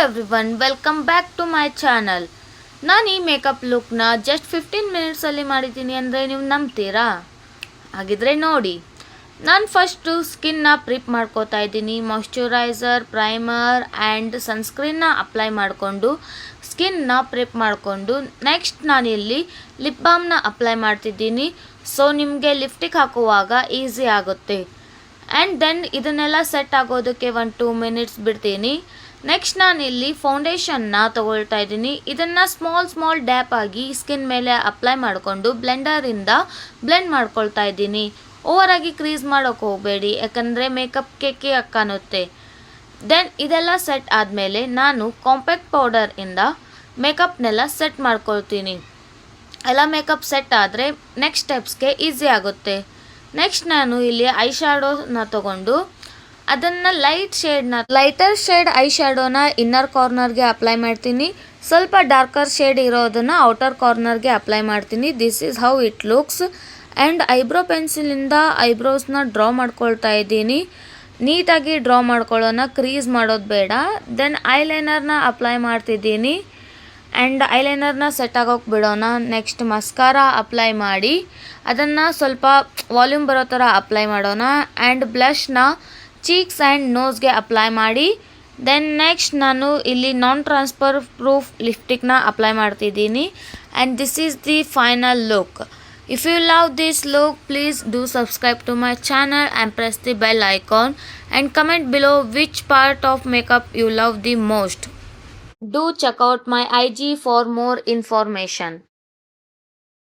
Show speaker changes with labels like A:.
A: Everyone, welcome back to my channel. ನಾನು ಈ makeup ಲುಕ್ನ just 15 ಮಿನಿಟ್ಸಲ್ಲಿ ಮಾಡಿದ್ದೀನಿ ಅಂದರೆ ನೀವು ನಂಬ್ತೀರಾ? ಹಾಗಿದ್ರೆ ನೋಡಿ. ನಾನು ಫಸ್ಟು ಸ್ಕಿನ್ನ ಪ್ರಿಪ್ ಮಾಡ್ಕೋತಾ ಇದ್ದೀನಿ. ಮಾಯ್ಶ್ಚರೈಸರ್, ಪ್ರೈಮರ್ ಆ್ಯಂಡ್ ಸನ್ಸ್ಕ್ರೀನ್ನ ಅಪ್ಲೈ ಮಾಡಿಕೊಂಡು ಸ್ಕಿನ್ನ ಪ್ರಿಪ್ ಮಾಡಿಕೊಂಡು ನೆಕ್ಸ್ಟ್ ನಾನಿಲ್ಲಿ ಲಿಪ್ ಬಾಮ್ನ ಅಪ್ಲೈ ಮಾಡ್ತಿದ್ದೀನಿ. ಸೊ ನಿಮಗೆ ಲಿಪ್ಸ್ಟಿಕ್ ಹಾಕುವಾಗ ಈಸಿ ಆಗುತ್ತೆ. ಆ್ಯಂಡ್ ದೆನ್ ಇದನ್ನೆಲ್ಲ ಸೆಟ್ ಆಗೋದಕ್ಕೆ 1-2 ಮಿನಿಟ್ಸ್ ಬಿಡ್ತೀನಿ. ನೆಕ್ಸ್ಟ್ ನಾನಿಲ್ಲಿ ಫೌಂಡೇಶನ್ನ ತೊಗೊಳ್ತಾ ಇದ್ದೀನಿ. ಇದನ್ನು ಸ್ಮಾಲ್ ಡ್ಯಾಪ್ ಆಗಿ ಸ್ಕಿನ್ ಮೇಲೆ ಅಪ್ಲೈ ಮಾಡಿಕೊಂಡು ಬ್ಲೆಂಡರಿಂದ ಬ್ಲೆಂಡ್ ಮಾಡ್ಕೊಳ್ತಾ ಇದ್ದೀನಿ. ಓವರಾಗಿ ಕ್ರೀಸ್ ಮಾಡೋಕ್ಕೆ ಹೋಗಬೇಡಿ, ಯಾಕಂದರೆ ಮೇಕಪ್ಗೆ ಕಾಣುತ್ತೆ. ದೆನ್ ಇದೆಲ್ಲ ಸೆಟ್ ಆದಮೇಲೆ ನಾನು ಕಾಂಪ್ಯಾಕ್ಟ್ ಪೌಡರಿಂದ ಮೇಕಪ್ನೆಲ್ಲ ಸೆಟ್ ಮಾಡ್ಕೊಳ್ತೀನಿ. ಎಲ್ಲ ಮೇಕಪ್ ಸೆಟ್ ಆದರೆ ನೆಕ್ಸ್ಟ್ ಸ್ಟೆಪ್ಸ್ಗೆ ಈಸಿ ಆಗುತ್ತೆ. ನೆಕ್ಸ್ಟ್ ನಾನು ಇಲ್ಲಿ ಐ ಶ್ಯಾಡೋನ ತೊಗೊಂಡು ಅದನ್ನು ಲೈಟರ್ ಶೇಡ್ ಐ ಶ್ಯಾಡೋನ ಇನ್ನರ್ ಕಾರ್ನರ್ಗೆ ಅಪ್ಲೈ ಮಾಡ್ತೀನಿ. ಸ್ವಲ್ಪ ಡಾರ್ಕರ್ ಶೇಡ್ ಇರೋದನ್ನು ಔಟರ್ ಕಾರ್ನರ್ಗೆ ಅಪ್ಲೈ ಮಾಡ್ತೀನಿ. This is how it looks. And eyebrow ಪೆನ್ಸಿಲಿಂದ ಐಬ್ರೋಸ್ನ ಡ್ರಾ ಮಾಡ್ಕೊಳ್ತಾ ಇದ್ದೀನಿ. ನೀಟಾಗಿ ಡ್ರಾ ಮಾಡ್ಕೊಳ್ಳೋಣ, ಕ್ರೀಸ್ ಮಾಡೋದು ಬೇಡ. ದೆನ್ ಐಲೈನರ್ನ ಅಪ್ಲೈ ಮಾಡ್ತಿದ್ದೀನಿ. ಆ್ಯಂಡ್ ಐಲೈನರ್ನ ಸೆಟ್ ಆಗೋಕ್ಕೆ ಬಿಡೋಣ. ನೆಕ್ಸ್ಟ್ ಮಸ್ಕಾರ ಅಪ್ಲೈ ಮಾಡಿ ಅದನ್ನು ಸ್ವಲ್ಪ ವಾಲ್ಯೂಮ್ ಬರೋ ಥರ ಅಪ್ಲೈ ಮಾಡೋಣ. ಆ್ಯಂಡ್ ಬ್ಲಷ್ನ ಚೀಕ್ಸ್ ಆ್ಯಂಡ್ ನೋಸ್ಗೆ ಅಪ್ಲೈ ಮಾಡಿ ದೆನ್ ನೆಕ್ಸ್ಟ್ ನಾನು ಇಲ್ಲಿ ನಾನ್ ಟ್ರಾನ್ಸ್ಫರ್ ಪ್ರೂಫ್ ಲಿಪ್ಸ್ಟಿಕ್ನ ಅಪ್ಲೈ ಮಾಡ್ತಿದ್ದೀನಿ. And this is the final look. If you love this look, please do subscribe to my channel and press the bell icon and comment below which part of makeup you love the most. Do check out my IG for more information.